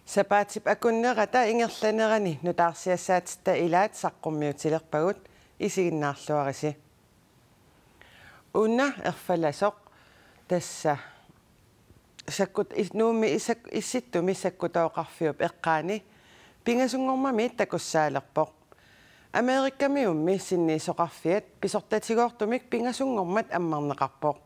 Sapaatip akunnerata ingerlanerani nutaarsiassaatta ilaat saqqummiutilerpagut isiginnaarluarisi. Unna erfalasoq tassa sakkut nuumi issittumi sakkutooqarfiup eqqaani pingasungormami takussaalerpoq. Amerikkami ummi sinniisoqarfiat pisortatigoortumik pingasungormat ammarneqarpoq.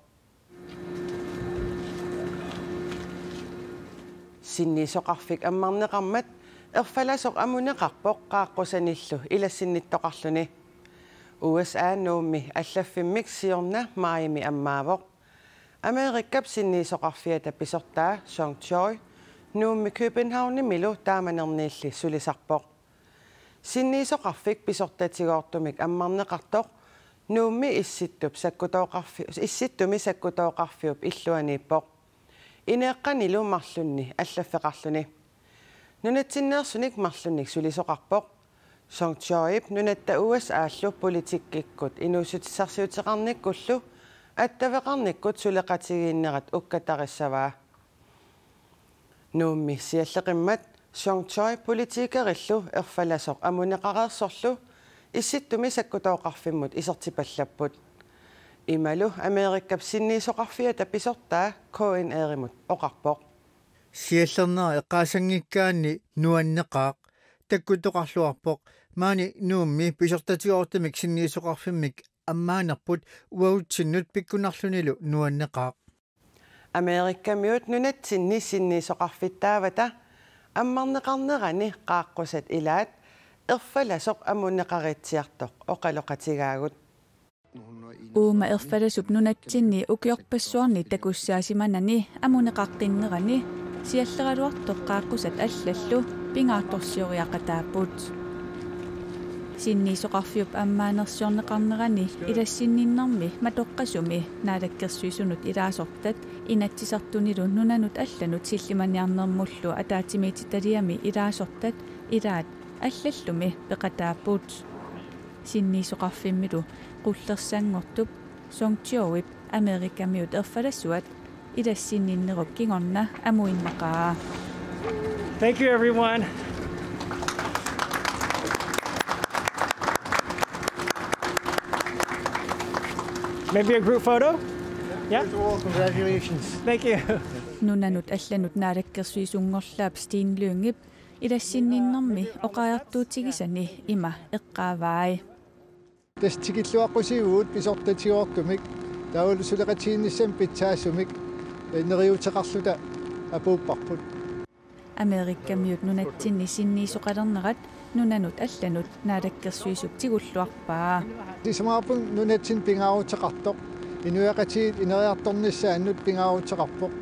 Sinniisoqarfik ammarneqarmat erfalasoq amuneqarpoq qaaqqusanillu ilassinnittoqarluni. USA nuummi allaffimmik siorna Miami ammaavoq. Amerikkap sinniisoqarfiata pisortaa Song Choi nuummi Københavni milu taamanerniilli sulisarpoq. Sinniisoqarfik pisortatigoortumik ammarneqartoq nuummi issittumi sakkutooqarfiup illuaniippoq. Ineeqqanilu marlunni allaffeqarluni. Nunatsinneersunik marlunnik sulisoqarpoq. Song Choip nunatta USA-allu politikkikut inuusutissarsiuteqarnikkullu attavaqarnikkut suleqatigiinnerat ukkatarissavaa. Nuummi sialleqimmat Song Choi politiikerillu erfalasoq amuneqareersorlu issittumi sakkutooqarfimmut isertipallapput. Imalu Amerikkap sinniisoqarfiata pisortaa koin erimut oqarpoq. Siallerner eqqaasangikkaanni nuanneqaaq takkutoqarluarpoq maani nuummi pisortatigoortumik sinniisoqarfimmik ammaanerput uagutsinnut pikkunarlunilu nuanneqaaq. Amerikkamiut nunatsinni sinniisoqarfittaavata ammarneqarnerani qaaqqusat ilaat erfalasoq amuneqaritsiartoq oqaloqatigaagut. Uuma erfalasup nunatsinni ukiorpassuarni takussaasimannani amuneqaqqinnerani sialleraluartoq qaaqqusat allallu pingaartorsioriaqataaput. Sinniisoqarfiup ammaanersiorneqarnerani ilassinninnermi matoqqasumi naalakkersuisunut ilaasortat inatsisartunilu nunanut allanut sillimaniarnermullu ataatimiititaliami ilaasortat ilaat allallumi peqataaput. Sinniisoqarfimmilu qullersaangortup Song Choip Amerikkamiut erfalassuat ilassinninnerup kingorna amuinnaqaa. Thank you, everyone. Maybe a group photo? Yeah? Congratulations. Thank you. Nunanut allanut naalakkersuisungorlaap Steen Lyngip ilassinninnermi oqaartuutigisani ima eqqaavaai. Tas tikilluaqqusiuut pisortatigoortumik taul suleqatiginnissam pitsaasumik neriuteqarluta apuupparput. Amerikkamiut nunatsinni sinniisoqalernerat nunanut allanut naalakkersuisup tigulluarpaa. Tismaapun nunatsin pingaaruteqartoq inuaqatiit ineriartornissaannut pingaaruteqarpoq.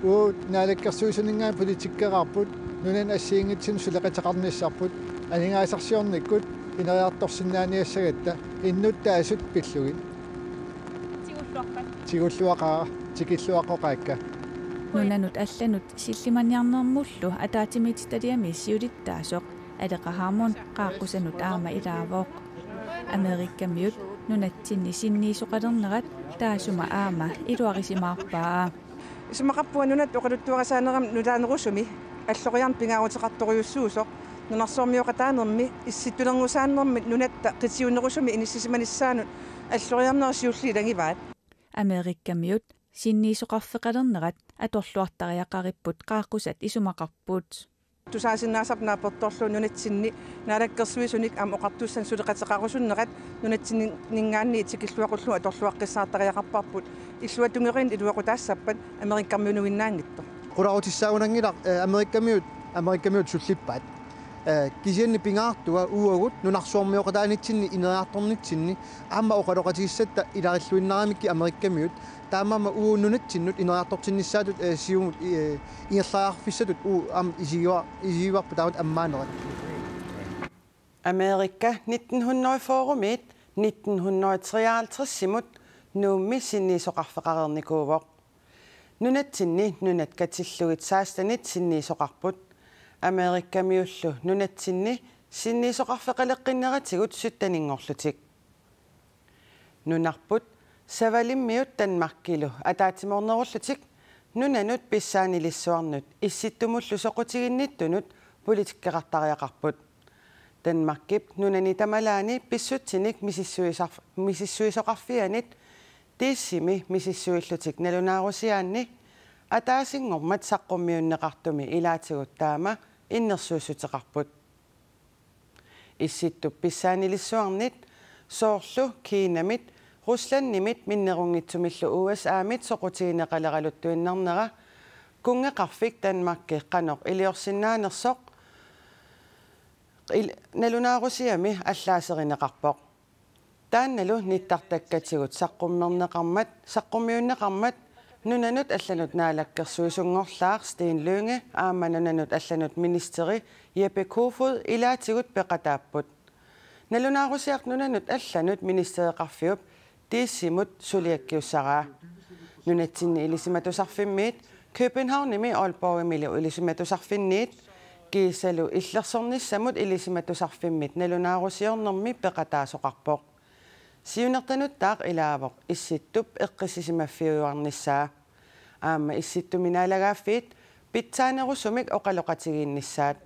Uut naalakkersuisuningaa politikkeraarput nunan assiingitsin suleqateqarnissarput aningaasarsiornikkut ineriartorsinnaaniassagatta innuttaasut pillugin. Tigulluaqaa tikilluaqoqaakka. Nunanut allanut sillimaniarnermullu ataatimiititaliami siulittaasoq aleqahaarmun qaaqqusanut aama ilaavoq. Amerikkamiut nunatsinni sinniisoqalernerat taasuma aama iluarisimaarpaa. Ismaqappua nunat oqaluttuarasaaneram nulaanerusumi аллориарн пингаарутеқарториуссуусоқ нунарсуармиоқатааnermi исситтулернусааnermi нуната қитсиунерусуми иниссисиманиссаанут аллориарнерсиуллилангиваат Америккамиут синниисоқарфеқалернерат аторлуартариақариппут қааққусат исумақарпут тусаасиннаасарнаа порторлу нунатсинни наалаккерсуисуник ам оқартуссан сулеқатеқарусуннерат нунатсинни нингаанни тикиллуақуллу аторлуаққиссаартариақарпарпут иллуатунгерин илуақутаассаппат америккаммиунуиннаангитто qurautissaagunangilaq amerikkamiut sullippaat kisianni pingaartuga uuagut nunarsuarmioqataanitsinni ineriartornitsinni aamma oqaloqatigissatta ilarilluinnaramikki amerikkamiut taamama uunnunatsinnut ineriartortinnissaatut siumut ingerlaarfissatut am isigiuarpu taamut ammaanerat Amerikka 1900-forumit 1953-simut nuummi sinniisoqarfeqarernikuuvoq nunatsinni nunatkatsillugit saastanit sinniisoqarput Amerikkamiullu nunatsinni sinniisoqarfeqaleqqinneratigut suttaninngorlutik nunarput Savalimmiut Danmarkilu ataatsimornerullutik nunanut pissaanilissuarnut issittumullu soqutiginnittunut politikkaqartariaqarput Danmarkip nunani tamalaani pissutinik misissuisoqarfianit tiissimi misissuillutik nalunaarusiaanni ataasingormat saqqummiunneqartumi ilaatigut taama innersuussuteqarput issittup pissaanilissuarnit soorlu kiinamit Ruslannimit minnerungitsumillu USAmit soqutigineqaleraluttуиннарнера кунгеқарфик Danmarkki qanoq iliorsinnaanersoq nalunаарусиами аллаасеринеқарпоқ таанналу ниттартаккатигут саққуммиуннеқармат нунанут алланут наалаккерсуисунгорлаар Sten Lynge аама нунанут алланут министери Jeppe Kofod илаатигут пеқатааппут налунаарусиақ нунанут алланут министериқарфиуп tiissimut suliakkiussara nunatsinni ilisimatusarfimmiit Københavnimi Aalborgimilu ilisimatusarfinniit kiisalu illersornissamut ilisimatusarfimmit nalunaarusiornermi peqataasoqarpoq siunertanuttaaq ilaavoq issittup eqqisisimaffiuarnissaa aama issittuminaalagaaffiit pitsaanerusumik oqaloqatigiinnissaat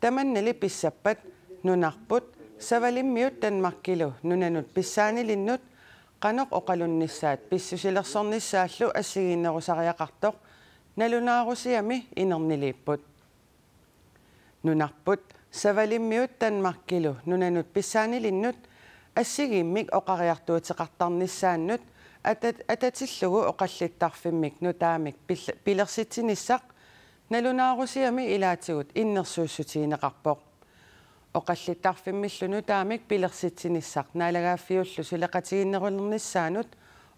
tamannali pissappat nunarput savalimmiut Danmarkilu nunanut pissaanilinnut qanoq oqalunnissaat pissusilersornissaallu assigiinnerusariaqartoq nalunaarusiami inerniiliipput nunarput savalimmiut Danmarkilu nunanut pissaanilinnut assigiimmik oqariartuuteqartarnissaannut atatillugu oqallittarfimmik nutaamik pilersitsinissaq nalunaarusiami ilaatigut innersuussutigineqarpoq oqallittarfimmillunu taamik pilersitsinissaq naalagaaffiullu sileqatiginnerullernissaanut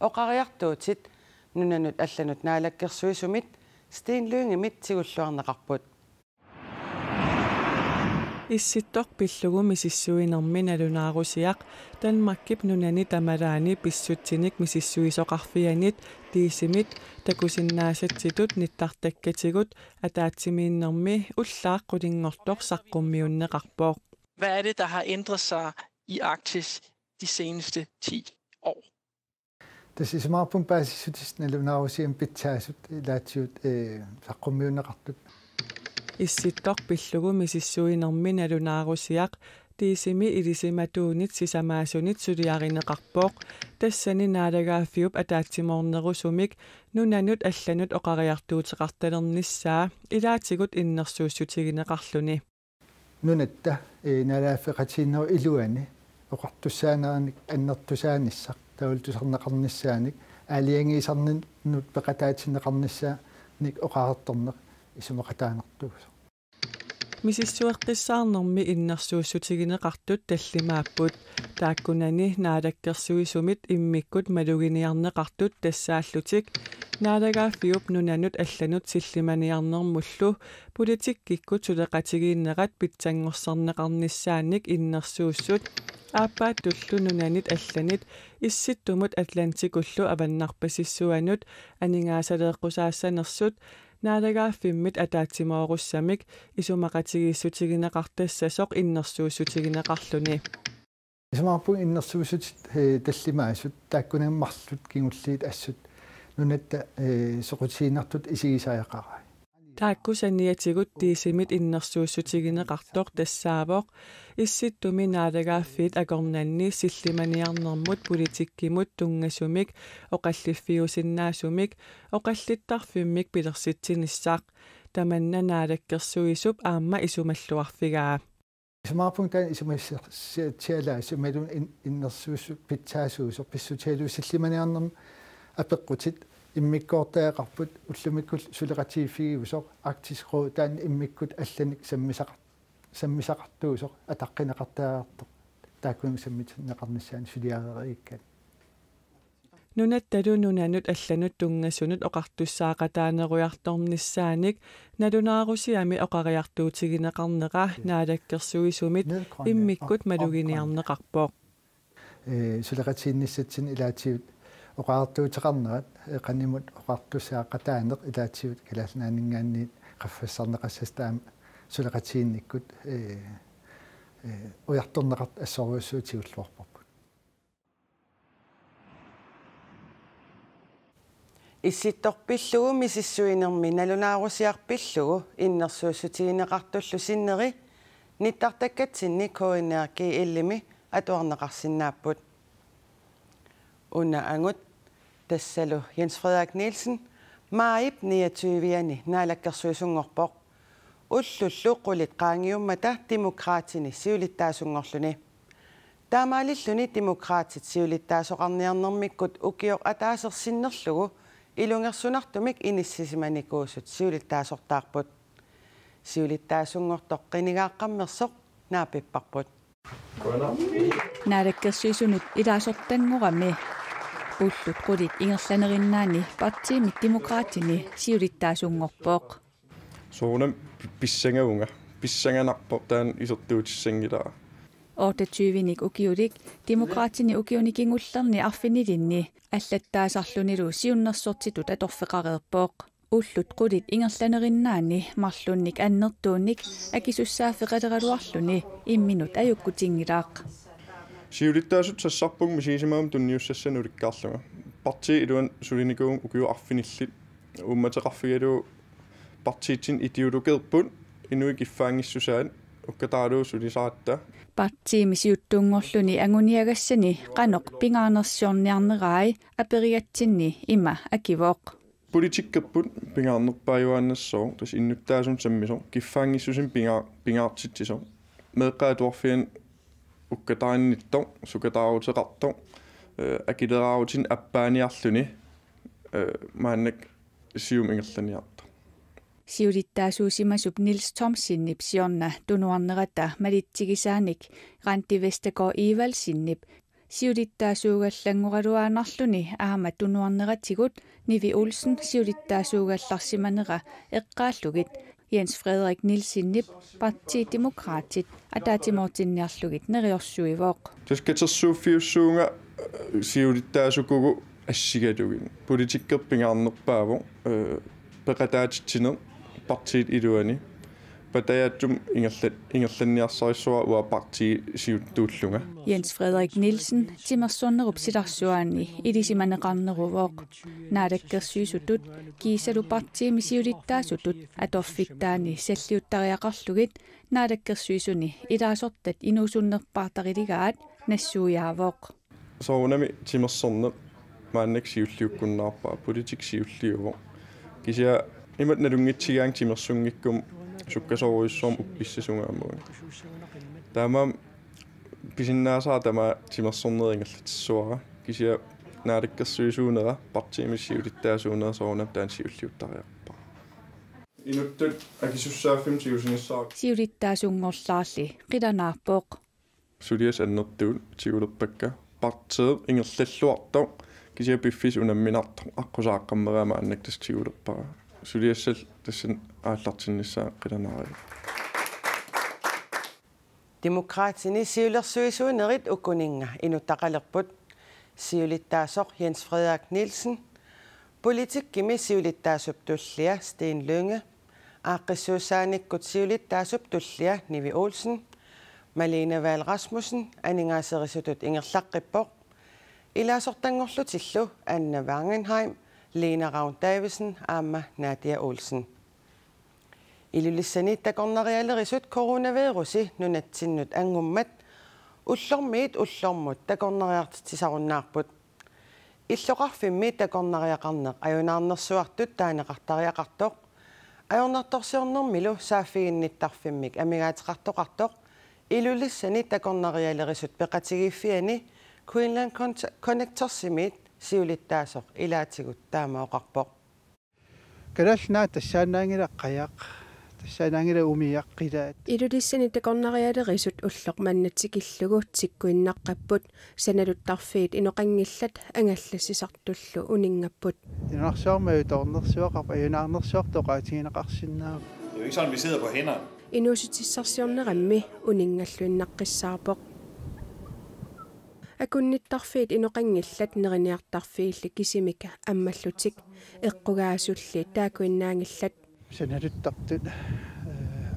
oqariartuutit nunanut allanut naalakkersuisumit Sten Lyngemit sigulluarneqarput issittoq pillugu misissuinermi nalunaarusiaq Danmarkip nunani tamalaani pissutinik misissuisoqarfianit tiisimit takusinnaasatsitut nittartakkatigut ataatsimiinnermi ullaaqqulinngortoq saqqummiunneqarpooq. Hvad er det, der har ændret sig i Arktis de seneste 10 år? Tasismaarpun paasissutis nalunaarusiam pitsaasut ilaatsiut saqqummiunneqartut issittoq pillugu misissuinermi nalunaarusiaq tiisimi ilisimatuunit sisamaasunit suliarineqarpooq tassani naalagaaffiup ataatsimornerusumik nunanut allanut oqariartuuteqartalernissaa ilaatigut innersuussutigineqarluni nunatta nalaaffeqatiinneru iluani oqartussaanernik annertusaanissaq taultusarneqarnissaanik aaliangiisarnut peqataatineqarnissaa nik oqaartorneq исумақатаанертугус мисиссуэққиссаарнэрми иннэрсууссутигинеқартут таллимааппут тааккунани наалаккерсуисумит иммиккут малугиниарнеқартут тассааллутик наалагааффиуп нунанут алланут силлиманиарнэрмуллу политиккиккут сулеқатигииннерат питсангорсарнеқарниссааник иннэрсууссут ааппаат туллу нунанит алланит исситтумут атлантикуллу аваннарпасиссуанут анигаасалеэққусаассанерсут наалагааффиммит атаатсимоорусsamik исумақатигииссутигинеқартассасоқ иннэрсууссутигинеқарлуни исумаарпу иннэрсуусут таллимаасут тааккунаммарлут кигуллиит ассут нунатта соқутиинартут исигисааяқараа тааккусаниатигут тиисимит иннэрсууссутигинеқартоқ тассаавоқ исситтуми наалагааффиит акорнанни силлиманиарнэрмут политиккимут тунгасумик оқаллиффиусиннаасумик оқаллиттарфиммик пилерситсиниссаақ таманна наалаккерсуисуп аама исумаллуарфигаа исмаарпунтаан исумассиалаа сумалун иннэрсуусу питсаасуусо писсутиалу силлиманиарнэрм апеққутит иммиккоортаақарпут уллумиккул сулеқатииффигиусоқ Arktisk Råd таан иммиккут алланик саммисақартуусоқ атаққинеқартаартоқ тааккунг саммитнеқарниссаани сулиарерииккат нунатталу нунанут алланут тунгасунут оқартуссаақатаанеруйарторнissaаник налунаарусиами оқариартуутигинеқарнеqa наалаккерсуисумит иммиккут малугиниарнеқарпоқ сулеқатиинниссатсин илаатиут oqaartuuteqarnerat qanimut oqartussaaqataanеq ilaatigut kalaalnaaninggaanniit qaffassarneqassastaaam suleqatiinnikkut ujartorneqart assoruussuutiulluarparput Issittorpillugu misissuinermi nalunaarusiarpillugu innersuussutigineqartullu sinneri nittartakkatsinni koineerki illimi atuarneqarsinnaaput. Una angut tassalu Jens Frederik Nielsen maip 29 naalakkersuisungorpoq ullullu qulit qaangiummata demokraatini siulittaasungorluni. Taamaalilluni demokraatit siulittaasoqarniarnermikkut ukioq ataasersinnerlugu ilungersunartumik inissisimannikuusut siulittaasortaarput. Siulittaasungortoqqinigaaqqammersoq naapipparput. Naalakkersuisunut ilaasortanngorami ullut qulit ingerlanerinnaani partiimit demokraatini siulittaasungorpooq. Soonam pissangaunga pissanganarpo taan isertuutissangilaa. 28 ukiulik demokraatini ukiunikingullerni arfinilinni аллаттаасарлунилу сиуннерсортитут аторфеқареерпооқ уллут қулит ингерланериннаани марлунник аннертуунник акисуссаафеқалералуарлуни имминут аюккутингилаақ сиулиттаасут сассарпуг мисисимаам тунниуссассануликкаарлуга парти илуан сулиникуум укиу арфиниллит умматеқарфигалу партиитсин идеологеерпут инуи киффаангиссусаат уккатаалуу сулисаратта партиими сиуттунгорлуни агуниагассани каноқ пингаарнерсиорниарнераи апериатсинни има акивооқ политиккерпут пингаарнерпааюааннассоо тас иннуттаасун саммисо киффаангиссусин пингаартитсисо меэққаатуарфиан уккатаанниттор сукатаарутеқартор акилераарутин аппааниарлуни мааннак сиум ингерланиарта сиулиттаасуусимасуп Nils Thomsinнip сиорна тунуарнерата малитсигисааник Randi Vestergaard Ivalsinнip сиулиттаасуугаллангоралуаанарлуни аама тунуарнератигут Nivi Olsen сиулиттаасуугалларсиманера эққааллугит Jens Frederik Nielsenнip Parti Demokratit атаатимортинниарлугит нериорсуивооқ таскатерсууффиуссуунга сиулиттаасукугу ассигалугин политиккерпингаарнерпааво пекатаатитсинер партиит илуани патаятtum ингерланниарсарissua уа парти сиуттууллунга Jens Frederik Nielsen тимерсуарнеруп силарсуаани илисиманеқарнерувооқ наалаккерсуисутут кисалу партиими сиулиттаасутут аторфиттаани саллиуттариақарлугит наалаккерсуисуни илаасортат инуусуннерпаартарилигаат нассууяавооқ соонами тимерсорнеқ мааннак сиуллиуккуннаарпаа политик сиуллиуво кися имат налунгитсигаан тимерсунгиккум суккасоруйссуум упписсасунгаамуга таамаам писиннаасаа тама тимерсорнерингерлатиссуара кisia наалаккерсуисуунера партиимиссиулиттаасуунера соонап таан сиуллиуттариарпа инуттут акисуссааффим сиусиниссаа сиулиттаасунгорлаарли қиланаарпооқ сулиас аннертуут сиулерпакка партеэ ингерллаллуартоо кisia пиффис унамминарто аққусааққаммераама аннактас сиулерпара сулиассал тассан ааллартиннссаа қиланаари Demokraatini siulersuisuunerit ukuninga inuttaqalerput siulittaasor Jens Frederik Nielsen politikkimi siulittaasup tullia Sten Lynge aaqqissuussaanikkut siulittaasup tullia Nivi Olsen Malene Wahl Rasmussen aningaaserisusut ingerlaqqippoq ilaasortangorlutillu Anna Wangenheim Lena Ravn Davidsen aamma Nadia Olsen Ilulissani takornarialerisut coronavirusi nunatsinnut angummat ullormiit ullormut takornariartitisarunnaarput illoqarfimmi takornariaqarneq ajunaarnersuartut taaneqartariaqartoq ajornartorsiornermilu saaffiginnittarfimmik amigaatiqartoqartoq ilulissani takornarialerisut peqatigiffiani Queensland Connectorsimit siulittaasoq ilaatigut taamaoqarpoq kalallnaa tassaanaangilaqqiaq тассаанаангила умиаққилаат илулиссани такорнариалерисут уллоқ маннатикиллугу тиккуиннаққаппут саналуттарфиит иноқангиллат ангаллассисартуллу унингаппут инарсуармаю торнерсуақарп аюнаарнерсуартоқаатигинеқарсинаа Det er jo ikke sådan, vi sidder på hænderne. инуусутиссарсиорнерамми унингаллуиннаққиссаарпоқ акунниттарфиит иноқангиллат нериниартарфиилли кисимика аммаллутик эққугаасулли таакуиннаангиллат саналуттартут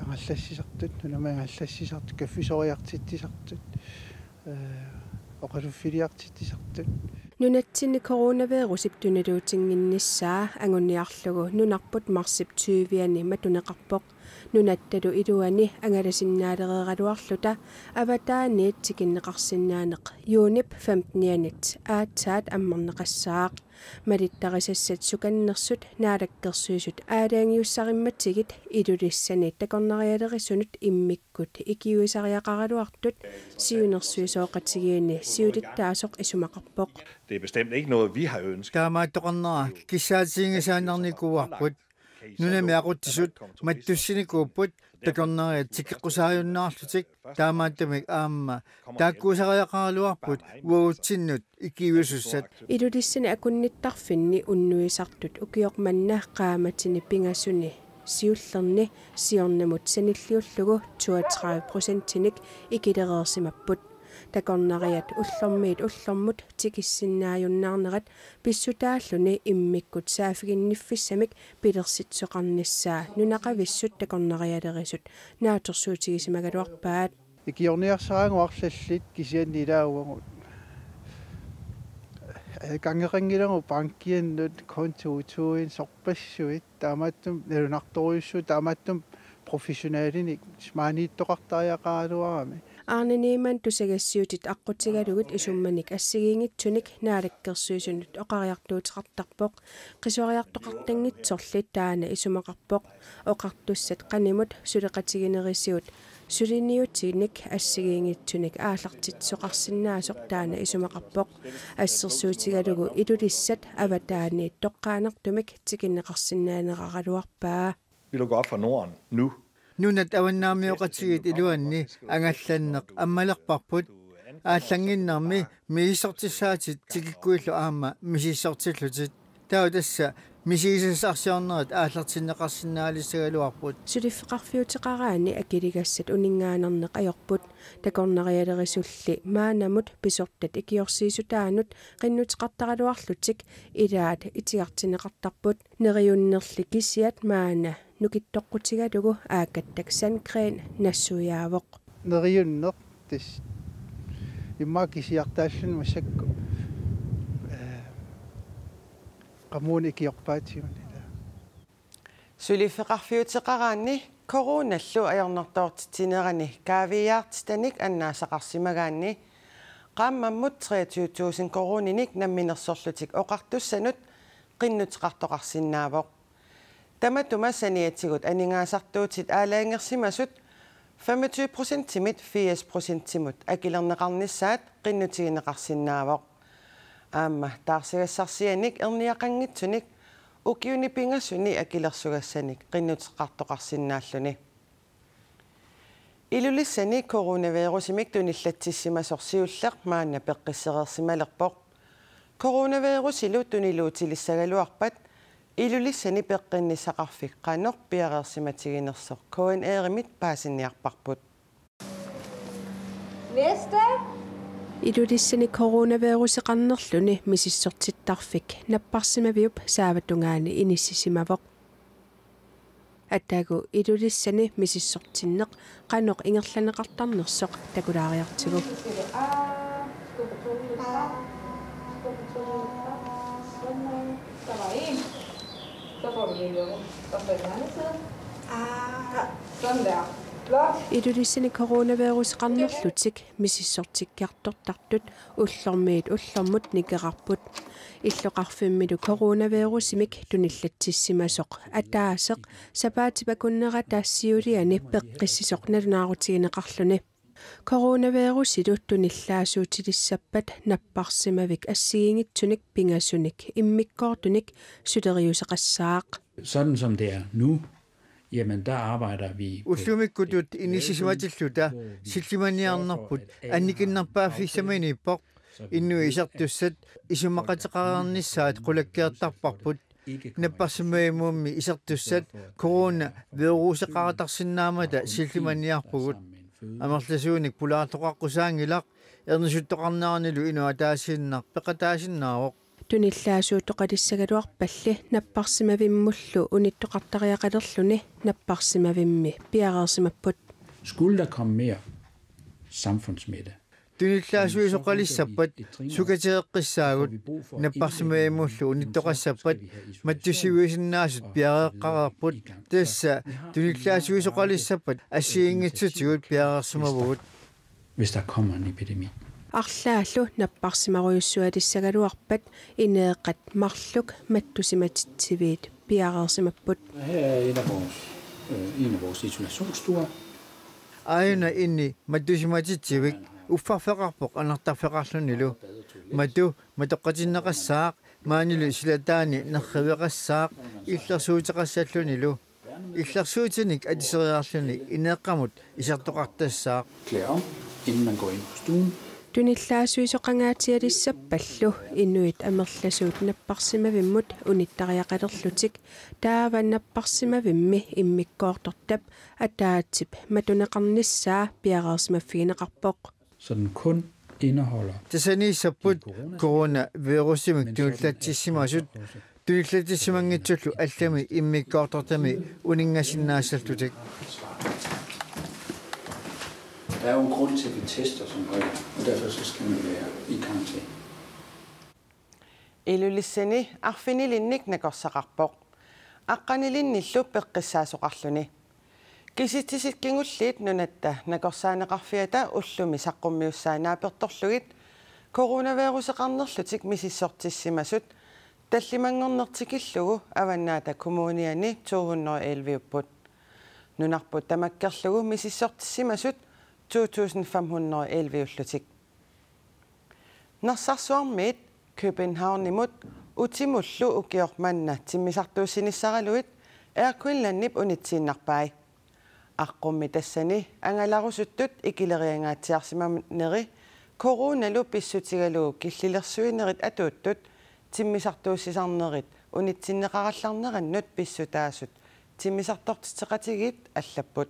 ангаллассисартут нунамаангаллассисартут каффисориартиттисартут оқалуффилиартиттисартут Nunatsinni coronavirusip tunaluutinginnissaa angunniarlugu nunarput marsip 20-ani matuneqarpoq nunattalu iluani angalasinnaaleriqaluarluta avataaniit tikinneqarsinnaaneq yuunip 15-anit aatsaat ammarneqassaaq malittarisassat sukannersut naalakkersuisut aalaangiussarimatsigit ilulissani takornarialerisunut immikkut ikiuisariaqaraluartut siunersuisooqatigiini siulittaasoq isumaqarpoq. Det er bestemt ikke noget, vi har ønsket. Taamaattoqarnera kissaatiingisaanarnikuuarput nunamiaquttisut mattussinikuupput takorneriat tikkeqqusaajunnaarlutik taamaattamik aamma taakkuusariaqaraluarput uagutsinnut ikiuisussat ilulissani akunnittarfinni unnuisartut ukiormanna qaamatini pingassuni siullerni siornamut sanilliullugu 32%-nik ikilereersimapput takornariat ullormut tikissinnaajunnаарnerat pissutaalluni immikkut saafiginniffissamik pilersitsoqarnissaa nunaqavissut takornarialerisut naatorsuutigisimagaluarpaat ikiorniarsaanguarlallit kisiannilaauangut gangeringilungu bankkiannut kontuutuin sorpassuit taamattum nerunartoriussu taamattum professionaalinik smaaniittoqartariaqaaluarami Arneniiman tusagassiutit aqqutigalugut isummanik assigiingitsunik naalakkersuisunut oqariartuutiqartarpoq qisuariartoqartangitsorlit taana isumaqarpoq oqartussat qanimut suleqatiginerisiut suliniutinik assigiingitsunik aallartitsoqarsinnaasoq taana isumaqarpoq assersuutigalugu ilulissat avataaniit toqqaanartumik tikinneqarsinnaaneraqaluarpaa. Vi lukker op for Norden nu. nunat avannaamioqatigit iluanni angallanneq ammalerparput aallanginnarmi miisortissaatit tikikkuillu aama misissortillutit tautassa misiisasarsiornerat aallartinneqarsinnaalisagaluarput suliffeqarfiutiqaraani akiligassat uningaanarneq ajorput takornarialerisulli maanamut pisortat ikiorsiisutaanut qinnutiqartaraluarlutik ilaat itigartineqartarput neriunnerli kisiat maana nukittoqqutigalugu aakattak Sandgren nassujaavoq neriunneq tis imma kisiartaallun masakku qamuun ikiorpaatigunila suliffeqarfiutiqaraanni koronallu ajornertoortitinerani kaaviyaartitanik annaasaqarsimagaanni qaammammut 23,000 koroninik namminersorlutik oqartussanut qinnutiqartoqarsinnaavoq tamatumassaniatigut aningaasartuutit aalaangersimasut 25%-timit 80%-timut akilerneqarnissaat qinnutigineqarsinnaavoq aamma taarsigassarsianik erniaqanngitsunik ukiuni pingassuni akilersugassanik qinnutiqartoqarsinnaalluni ilulissani coronavirusimik tunillatsissimasorsiulleq maanna peqqissereersimalerpoq coronavirusilu tuniluutilissagaluarpat ilulissani peqqinnisaqarfik qanoq piareersimatiginersoq KNR-imit paasinniarparput Næste ilulissani coronaviruseqarnerluni misissortittarfik napparsimaviup saavattungaani inissisimavoq attaagu ilulissani misissortinneq qanoq ingerlaneqartarnersoq takulaariartigu ilulissani coronaviruseqarnerlutik misissortikkiartortartut ullormut nikerarput иллоqarfimmilu coronavirusimik tunillatsissimasoq ataaseq sapaatipakunnera taassiuliani peqqissisoq nalunaarutigинеqarluni coronavirusilu tunillaasuutilissappat napparsimavik assigiingitsunik pingassunik immikkoortunik suleriuseqassaaq sådan som det er nu. Jamen, der arbejder vi... Ullumikkuut inissisimatilluta sillimaniarnerput annikinnerpaaffissamaniippoq innuisartussat isumaqateqarernissaat qulakkiartarparput napparsimaimummi isartussat corona viruseqaratarsinnaamata sillimaniarpugut amerlasuunik pulaartoqaqqusaaangilaq ernisuttoqarnaarnilu inuataasinnaq peqataasinnaaroq tunillaasuuttoqalissagaluarpalli napparsimavimullu unittoqartariaqalerluni napparsimavimmi piareersimapput Skulle der komme mere samfundssmitte, Tunillasuisuqalissappat sukateeqqissaagut napparsimaimullu unittoqassappat mattusiuisinnaasut piareeqqarerput tassa tunillasuisuqalissappat assiingitsutigut piareersumavugut hvis der kommer en epidemi. Арлааллу наппарсимаруйуссуалиссагалуарпат инеэққат марлук маттусиматитсивиит пиареерсимаппут. Her er en af vores isolationsstuer. Aina inni mattusimatitsivik uffarfeqarpoq anartarfeqarlunilu matoqqatinneqassaaq maanilu silataani nerriveqassaaq illersuuteqassallunilu illersuutinik atiseriarluni ineeqqamut isartoqartassaaq. Klæd om, inden man går ind på stuen. Tunillaasuisuqangaatialissappallu innuit amerlasuut napparsimavimmut unittariaqalerlutik taavannapparsimavimmi immikkoortortap ataatsip matuneqarnissaa piareersimaffiineqarpoq. Så den kun indeholder tasaniissapput coronavirusimik tunullatsissimasut tunillatisimanngitsullu allami immikkoortortami uningasinnaassallutik. Der er jo en grund til, at vi tester som regel, og derfor så skal man være i karantæne. Ilulissani arfinilinnik nakorsaqarpoq. Aqqanilinillu peqqissaasoqarluni. Kisitisikkingulliit nunatta nakorsaaneqarfiata ullumi saqqummiussaanaapertorlugit coronaviruseqarnerlutik misissortissimasut tallimangornertikillugu avannaata kommuniani 211 nunarput tamakkerlugu misissortissimasut 2511 ullutik. Narsarsuarmiit Københavnimut utimullu ukiormanna timmisartuussinissaraluit Queenslandnip unitsiinnarpai. Aqqummi tassani angalarusuttut ikileriangaatsiarsimamneri coronalu pissutigalugu killilersuinerit atuuttut timmisartuussisarnerit unitsinneqarallarnerannut pissutaasut timmisartortiteqatigit allapput.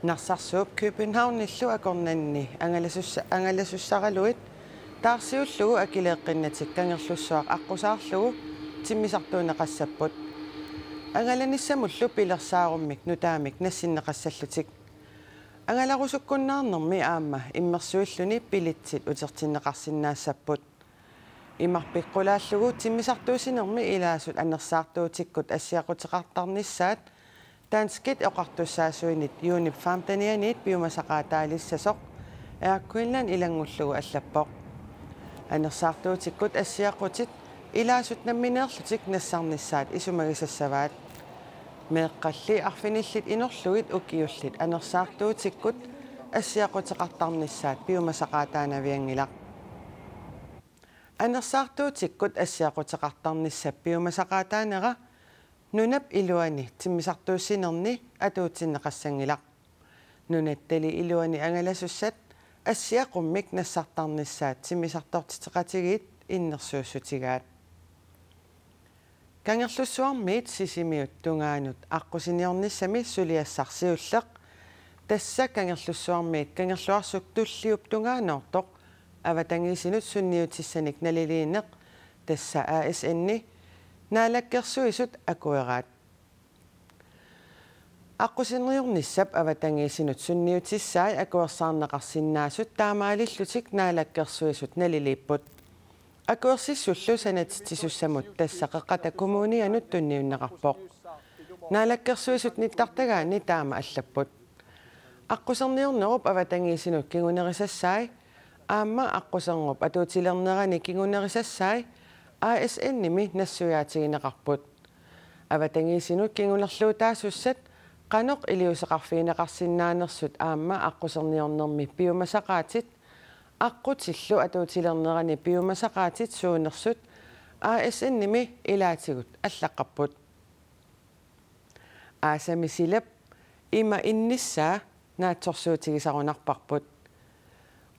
Narsarsuup Københavnillu akornanni angalasussaраluit taarsiullugu akileeqqinnatik kangerlussuaq aqqusaarlugu timmisartuuneqassapput angalanissamullu pilersaarumik nutaamik nassinneqassallutik angalarusukkunnaarnermi aamma immersuilluni pilitsit utertinneqarsinnaassapпут immarpiqqulaallugu timmisartuusinermi ilaasut annersaartuutikkut assiaqutеқартарнissaat Danskit oqartussaasuinit Unip Farmtanianit biomasaqaataalissasoq Queensland ilangullugu allappoq anersaartuutikkut assiaqutit ilaasut nammineerlutik nassarnissaat isumagisassavaat meeqqalli arfinillit inorlugit ukiullit anersaartuutikkut assiaqutеқартарнissaat biomasaqaataanaviangilaq anersaartuutikkut assiaqutеқартарнissaat biomasaqaataanera nunap iluani timmisartuussinerni atuutsinneqassangilaq nunattali iluani angalasussat assiaqummik nassartarnissaat timmisartortiteqatigit innersuussutigaat kangerlussuarmiit sisimiut tungaanut aqqusiniornissami suliassarsiulleq tassa kangerlussuarmiit kangerluarsuk tulliup tungaanoortoq avatangiisinut sunniutissanik naliliineq tassa ASN-ni naalakkersuisut akueraat aqusinriornissap avatangiisinut sunniutissaai akuersaarneqarsinnaasut taamaalillutik naalakkersuisut naliliipput akuersissullu sanatitissussamut tassa qeqqata kommunianut tunniunneqarpoq naalakkersuisut nittartagaani taama allapput aquserniornerup avatangiisinut kingunerisassaai aamma aquserngrup atuutilernerani kingunerisassaai ASN-nimi nassuyaatigineqarput avatangiisinut kingunerluutaassat qanoq iliuseqarfiineqarsinnaanersut aamma aquserniornermi biomasaqaatit aqutillu atuutilernerani biomasaqaatit suunersut ASN-nimi ilaatigut allaqqarput aasamisilap ima innissaa naatsorsuutigisarunarparput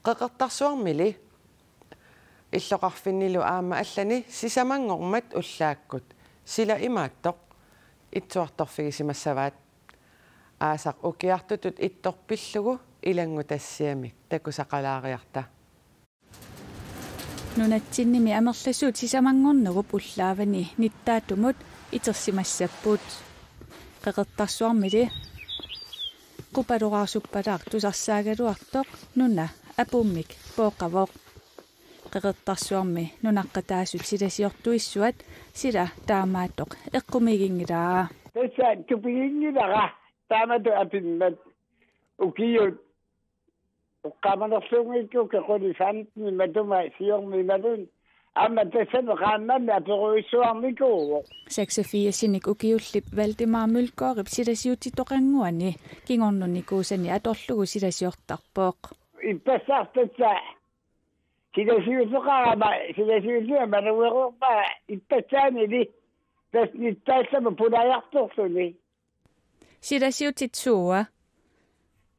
qeqertarsuarmili иллоқарфиннилу аама аллани сисамангормат уллааккут сила имааттоқ итсуарторфигисимассаваат аасақ укиартутут ittorpillugu илангутассиамик такусақалаариарта нунатсинними амерласуут сисамангорнеруп уллаавани ниттаатумут итерсимассаппут қеқертарсуармили qupaloraarsuppalar tusarsaagaluartoq nuna apummik pooqavoq qeqertarsuarmi nunaqqataasut silasiortuissuat sila taamaattoq eqqumigingilaa tassa tupigingilaa taamatu apimmat ukiyut uqqamanersuungikku kequlisannni matuma siormimalun amma tassan qaammanna aperuissuarmiku 86-sinnik ukiullip Valdemar Mølgaard silasiutitoqanguani kingornunikuusani atorlugu silasiortarpooq ippassartatsa silasiutoqarama silasiutuama naweruorpa ippasaanili tasnittaassama pulajartorsuni silasiutitsuua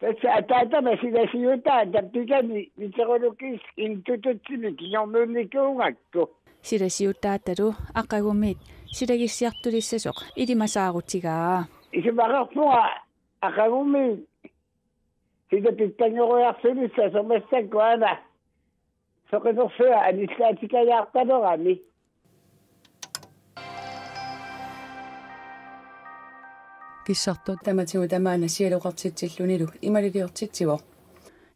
tässä ataatama silasiutaa tappikani niterolukis intututsimi kingornunnikuungakku silasiutaatalu aqagumit silagissiartulissasoq ilimasaarutigaa isumaqarpunga aqagumit silapittangerujarsulissa somassakkuana soqinerfua anislaatikajaartalerami kissartu tamatigu tamaana sialuqartitsillunilu imaliliortitsivoq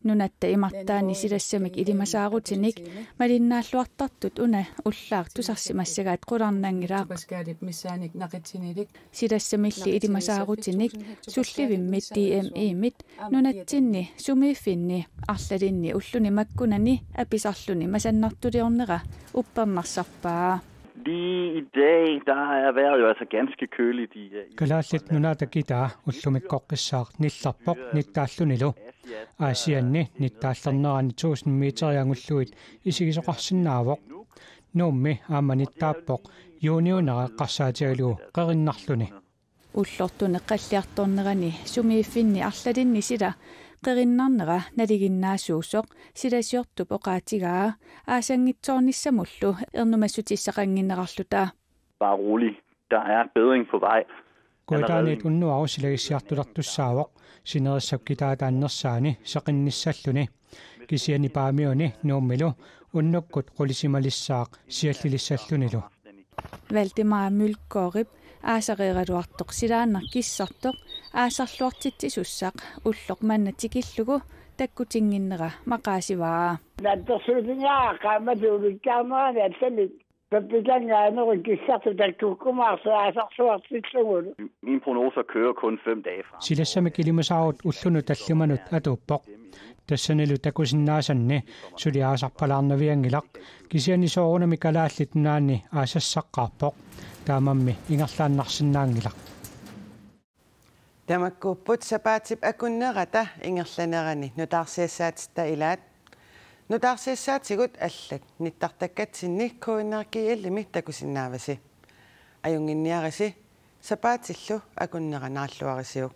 nunatta imartaani silassamik ilimasaarutinik malinnaalluartartut una ullaaq tusarsimassagaat qularnangilaaq paskaalip missaanik naqitsinilik silassamilli ilimasaarutinik sullivimmit DME-mit nunatsinni sumiiffinni arlalinni ulluni makkunani apisarluni masannartuliornera uppernarsarpaa Lige i dag, der er vejret jo altså ganske køligt i Kalaallit nunaata kitaa ullumikkoqqissaaq nillarpoq nittaallunilu aasianni nittaallernerani 1000 meteriangulluit isigisoqarsinnaavoq nuummi aamma nittaappoq juuniunera qarsaatigalugu qerinnarluni ullortune qalliartornerani sumiiffinni arlalinni sila qerinnarnera naliginnaasuusoq silasiortup oqaatigaa aasangitsoornissamullu ernumassutissaqanginnerarluta Bare rolig. Der er bedring på vej. Koitaanit unnuaru silagissiartulartussaavoq sinerissapkitaataannersaani seqinnissalluni kisiani paamiuni nuummilu unnukkut qulisimalissaaq siallilissallunilu Valdemar Mølgaard aasaqeeraluartoq silaannar kissartoq aasarluartitsisussaq ulloq mannatikillugu takkutinginnera maqaasivaa nattersuutingaa qaamatuulikkaarnerani allamik pappikangaaneri kissartu takkukkumaarsu aasarsuartitsugulu Min prognoser kører kun 5 dage frem. silassamik ilimasaarut ullunu tallumanut atuuppoq тассанилу такусиннаасанни сулиаасарпалаарнавиангилақ кисиани соорунами калааллит наани аасассаққарпоқ таамамми ингерлааннарсинаангилақ тамаккууппут сапаатип акуннерата ингерланерани нутаарсиассаатитта илаат нутаарсиассаатигут аллат ниттартаккатсинни куиннеркииллими такусиннааваси аюнгинниариси сапаатиллу акуннеранаарлуарисиук